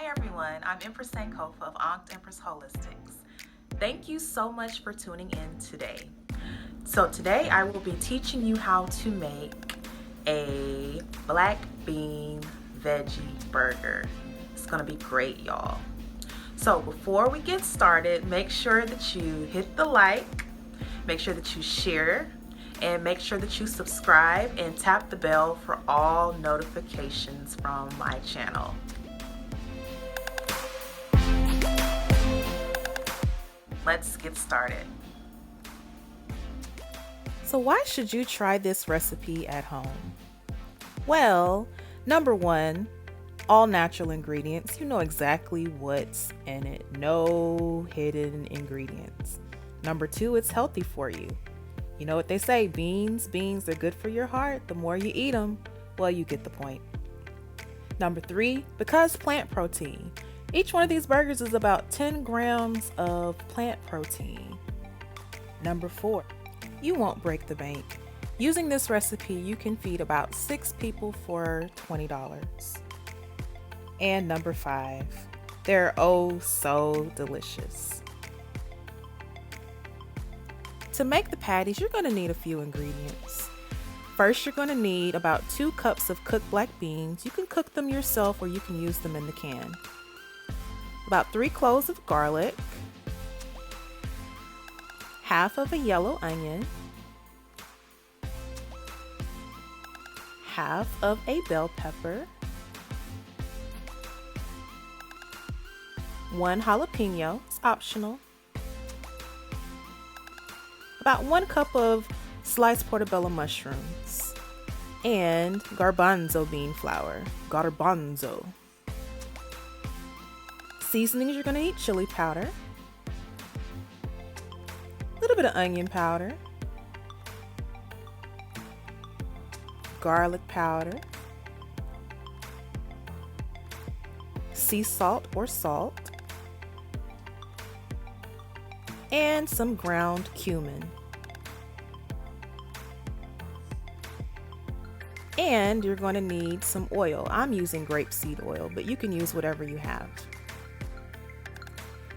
Hi everyone, I'm Empress Sankhofa of Ankh Empress Holistics. Thank you so much for tuning in today. So today I will be teaching you how to make a black bean veggie burger. It's gonna be great, y'all. So before we get started, make sure that you hit the like, make sure that you share, and make sure that you subscribe and tap the bell for all notifications from my channel. Let's get started. So why should you try this recipe at home? Well, number one, all natural ingredients. You know exactly what's in it. No hidden ingredients. Number two, it's healthy for you. You know what they say, beans are good for your heart. The more you eat them, well, you get the point. Number three, because plant protein. Each one of these burgers is about 10 grams of plant protein. Number four, you won't break the bank. Using this recipe, you can feed about 6 people for $20. And number five, they're oh so delicious. To make the patties, you're going to need a few ingredients. First, you're going to need about 2 cups of cooked black beans. You can cook them yourself or you can use them in the can. About 3 cloves of garlic, half of a yellow onion, half of a bell pepper, 1 jalapeno, it's optional, about 1 cup of sliced portobello mushrooms, and garbanzo bean flour, garbanzo. Seasonings, you're going to need chili powder, a little bit of onion powder, garlic powder, sea salt or salt, and some ground cumin. And you're going to need some oil. I'm using grapeseed oil, but you can use whatever you have.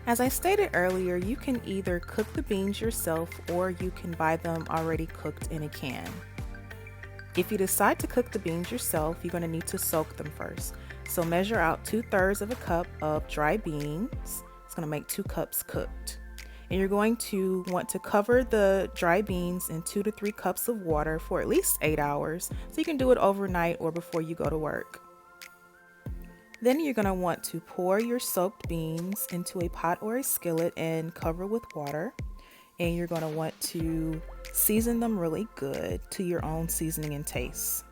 As I stated earlier, you can either cook the beans yourself or you can buy them already cooked in a can. If you decide to cook the beans yourself, you're going to need to soak them first. So measure out 2/3 of a cup of dry beans. It's going to make 2 cups cooked. And you're going to want to cover the dry beans in 2 to 3 cups of water for at least 8 hours. So you can do it overnight or before you go to work. Then you're going to want to pour your soaked beans into a pot or a skillet and cover with water. And you're going to want to season them really good to your own seasoning and taste.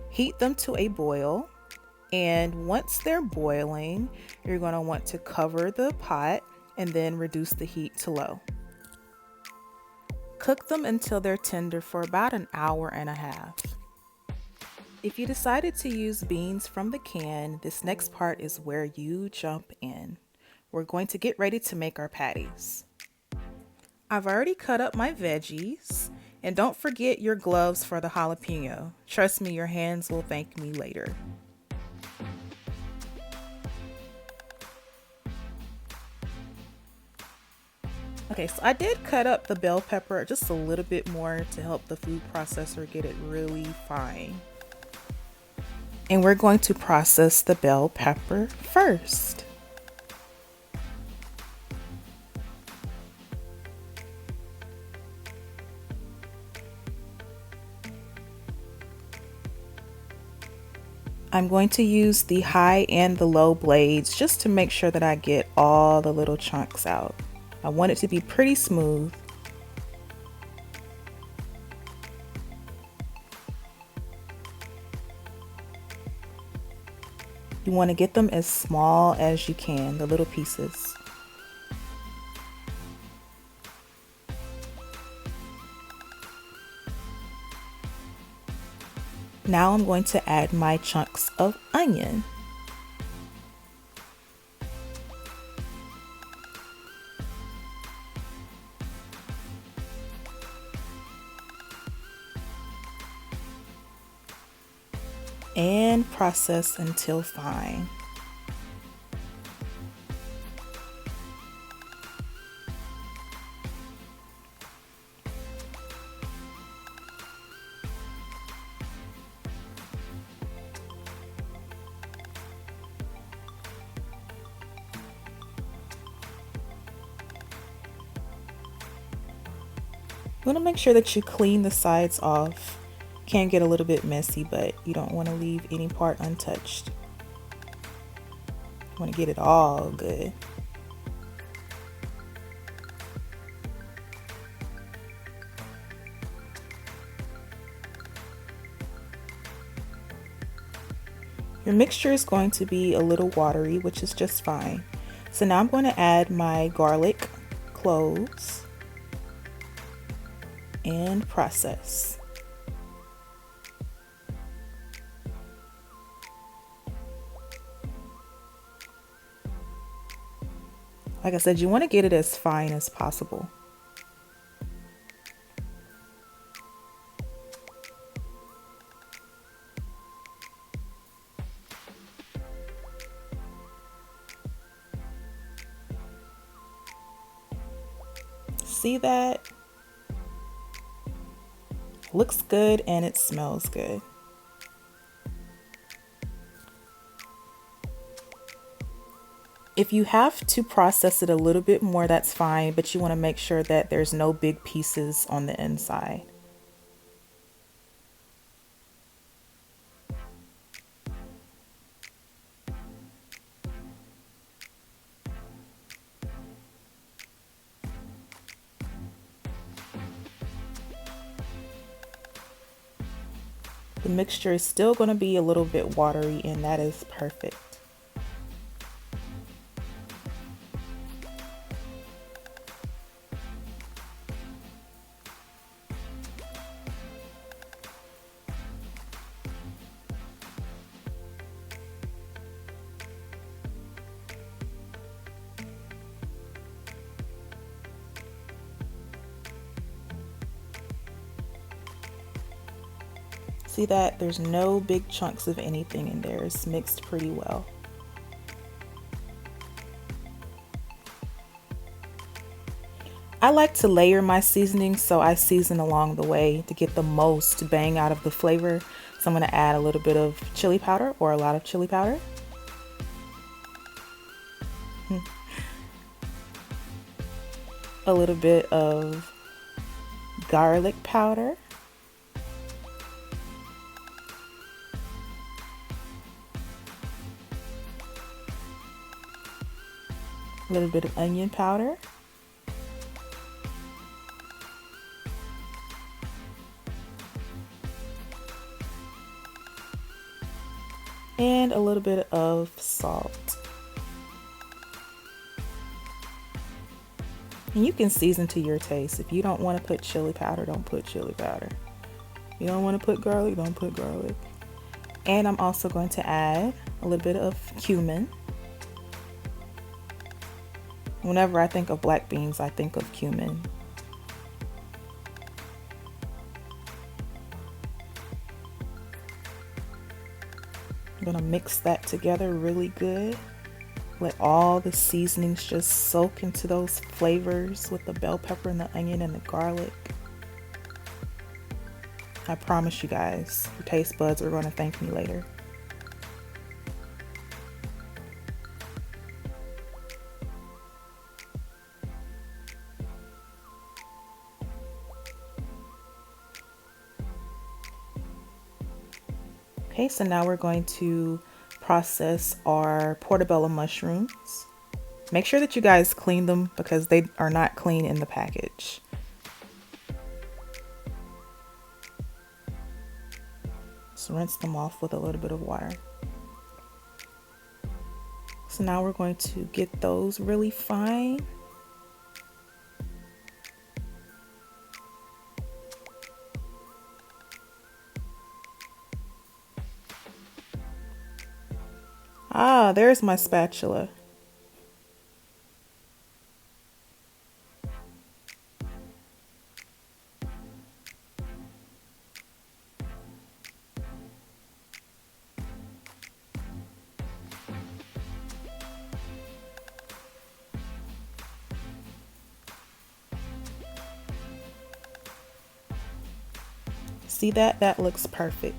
Heat them to a boil. And once they're boiling, you're going to want to cover the pot and then reduce the heat to low. Cook them until they're tender for about an hour and a half. If you decided to use beans from the can, this next part is where you jump in. We're going to get ready to make our patties. I've already cut up my veggies, and don't forget your gloves for the jalapeno. Trust me, your hands will thank me later. Okay, so I did cut up the bell pepper just a little bit more to help the food processor get it really fine. And we're going to process the bell pepper first. I'm going to use the high and the low blades just to make sure that I get all the little chunks out. I want it to be pretty smooth. You want to get them as small as you can, the little pieces. Now I'm going to add my chunks of onion. And process until fine. You want to make sure that you clean the sides off. Can get a little bit messy, but you don't want to leave any part untouched. You want to get it all good. Your mixture is going to be a little watery, which is just fine. So now I'm going to add my garlic cloves and process. Like I said, you want to get it as fine as possible. See that? Looks good and it smells good. If you have to process it a little bit more, that's fine, but you want to make sure that there's no big pieces on the inside. The mixture is still going to be a little bit watery, and that is perfect. See that? There's no big chunks of anything in there. It's mixed pretty well. I like to layer my seasoning, so I season along the way to get the most bang out of the flavor. So I'm going to add a little bit of chili powder, or a lot of chili powder. A little bit of garlic powder. A little bit of onion powder. And a little bit of salt. And you can season to your taste. If you don't want to put chili powder, don't put chili powder. If you don't want to put garlic, don't put garlic. And I'm also going to add a little bit of cumin. Whenever I think of black beans, I think of cumin. I'm gonna mix that together really good. Let all the seasonings just soak into those flavors with the bell pepper and the onion and the garlic. I promise you guys, your taste buds are gonna thank me later. Okay, so now we're going to process our portobello mushrooms. Make sure that you guys clean them because they are not clean in the package. So rinse them off with a little bit of water. So now we're going to get those really fine. Ah, there's my spatula. See that? That looks perfect.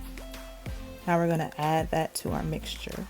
Now we're going to add that to our mixture.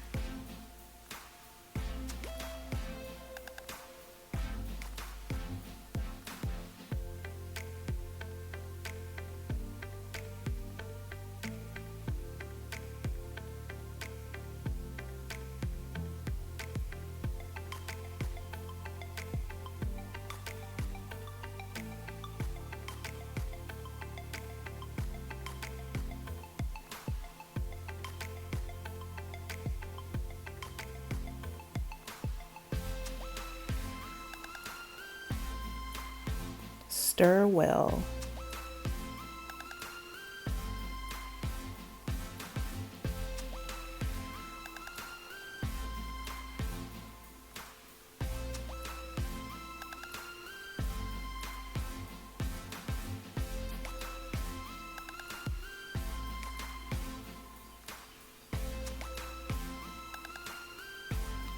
Stir well.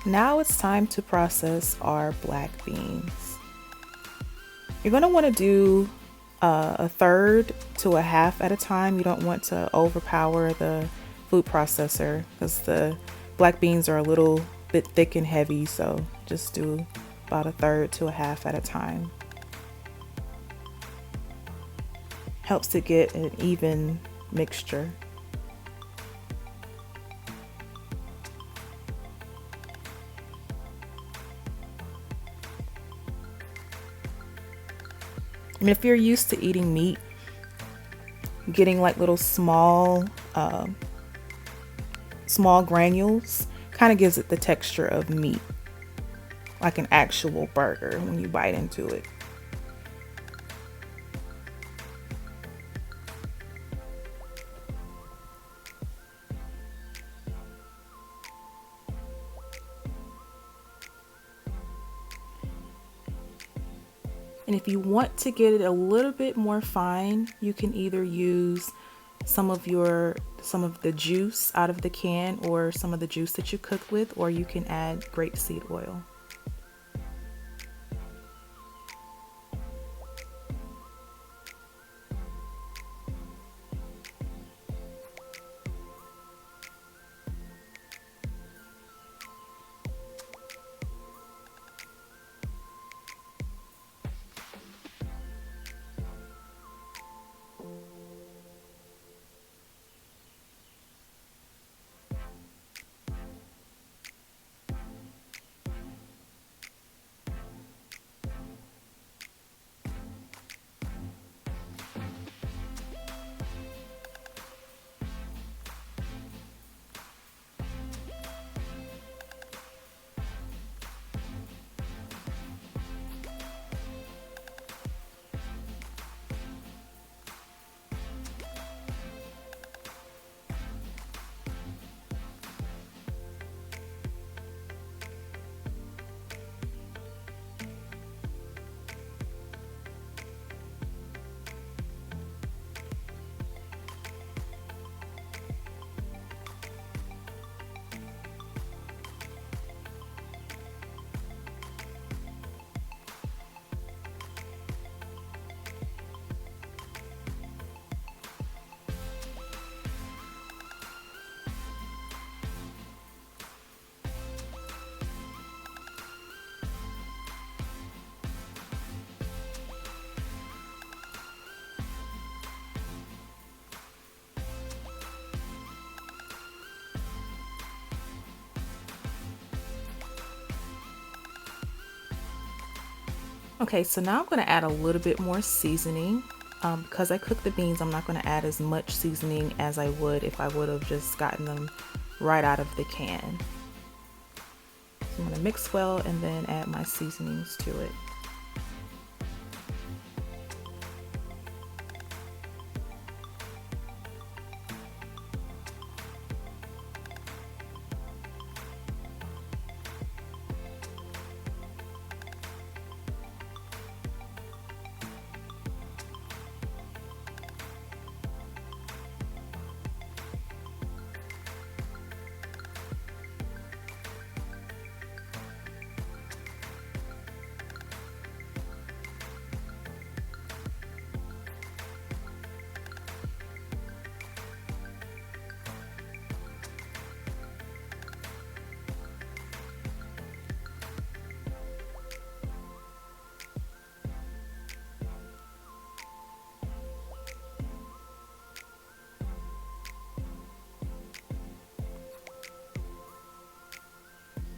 Now it's time to process our black beans. You're going to want to do a third to a half at a time. You don't want to overpower the food processor because the black beans are a little bit thick and heavy, so just do about a third to a half at a time. Helps to get an even mixture. And if you're used to eating meat, getting like little small granules kind of gives it the texture of meat, like an actual burger when you bite into it. And if you want to get it a little bit more fine, you can either use some of the juice out of the can or some of the juice that you cooked with, or you can add grapeseed oil. Okay, so now I'm going to add a little bit more seasoning. Because I cooked the beans, I'm not going to add as much seasoning as I would if I would have just gotten them right out of the can. So I'm going to mix well and then add my seasonings to it.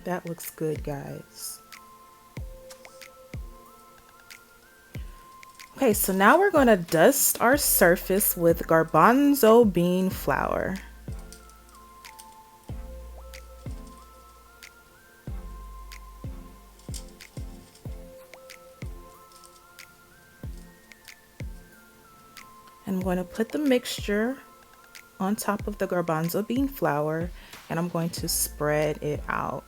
That looks good, guys. Okay, so now we're going to dust our surface with garbanzo bean flour. I'm going to put the mixture on top of the garbanzo bean flour, and I'm going to spread it out.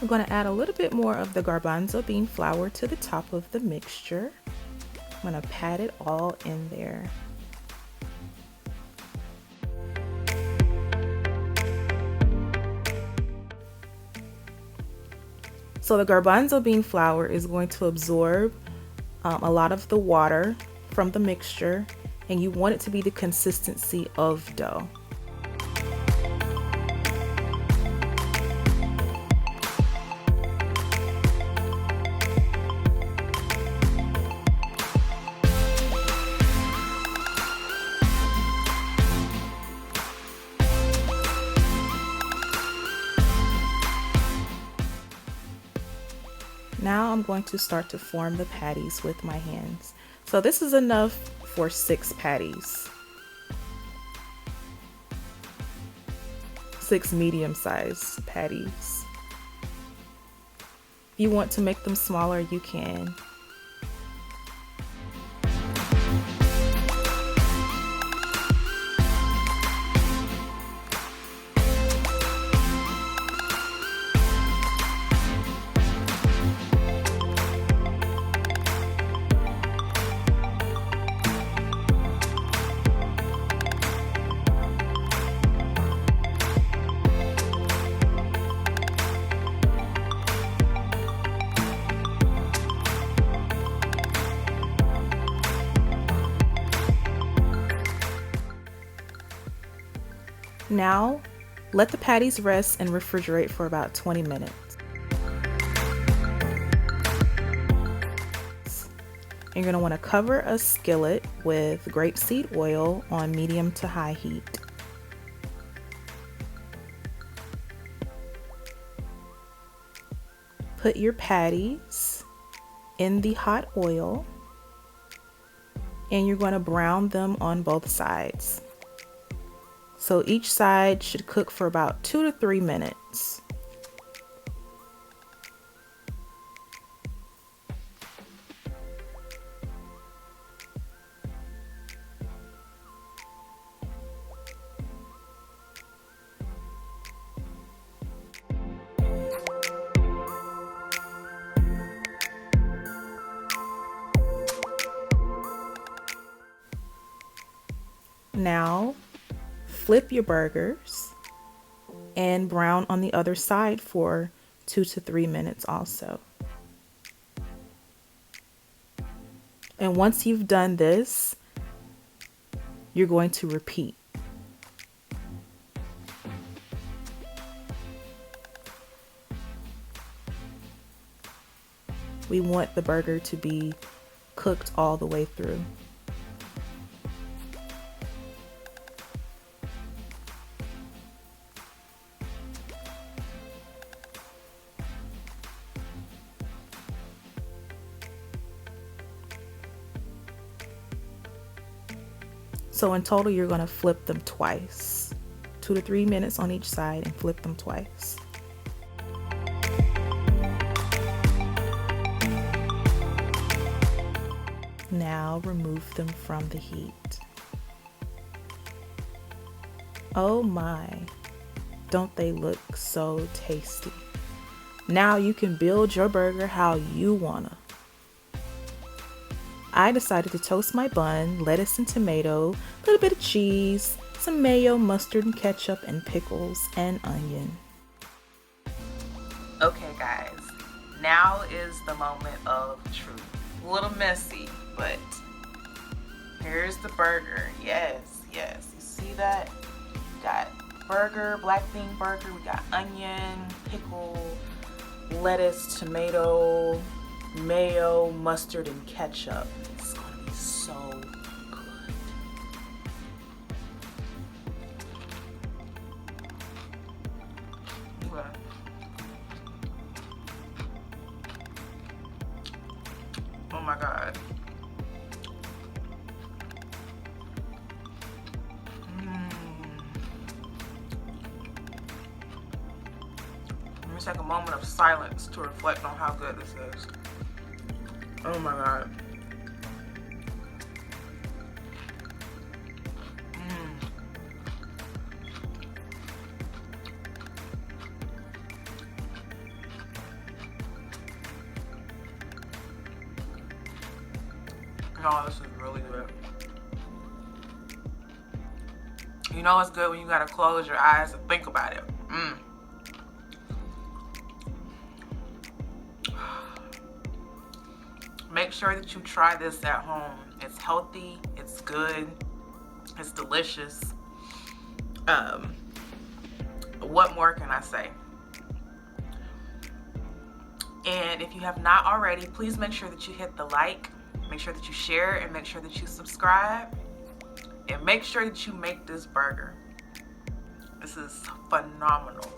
I'm going to add a little bit more of the garbanzo bean flour to the top of the mixture. I'm going to pat it all in there. So the garbanzo bean flour is going to absorb a lot of the water from the mixture, and you want it to be the consistency of dough. Now I'm going to start to form the patties with my hands. So this is enough for 6 patties. 6 medium-sized patties. If you want to make them smaller, you can. Now, let the patties rest and refrigerate for about 20 minutes. You're going to want to cover a skillet with grapeseed oil on medium to high heat. Put your patties in the hot oil, and you're going to brown them on both sides. So each side should cook for about 2 to 3 minutes. Now, flip your burgers and brown on the other side for 2 to 3 minutes also. And once you've done this, you're going to repeat. We want the burger to be cooked all the way through. So in total, you're going to flip them twice, 2 to 3 minutes on each side, and flip them twice. Now remove them from the heat. Oh my, don't they look so tasty? Now you can build your burger how you wanna. I decided to toast my bun, lettuce and tomato, a little bit of cheese, some mayo, mustard and ketchup, and pickles and onion. Okay guys, now is the moment of truth. A little messy, but here's the burger. Yes, yes, you see that? We got burger, black bean burger, we got onion, pickle, lettuce, tomato, mayo, mustard, and ketchup. It's gonna be so good. Oh my God. Let me take a moment of silence to reflect on how good this is. Oh my God. No, this is really good. You know it's good when you gotta close your eyes and think about it. Make sure that you try this at home. It's healthy, it's good, it's delicious. What more can I say? And if you have not already, please make sure that you hit the like, make sure that you share, and make sure that you subscribe. And make sure that you make this burger. This is phenomenal.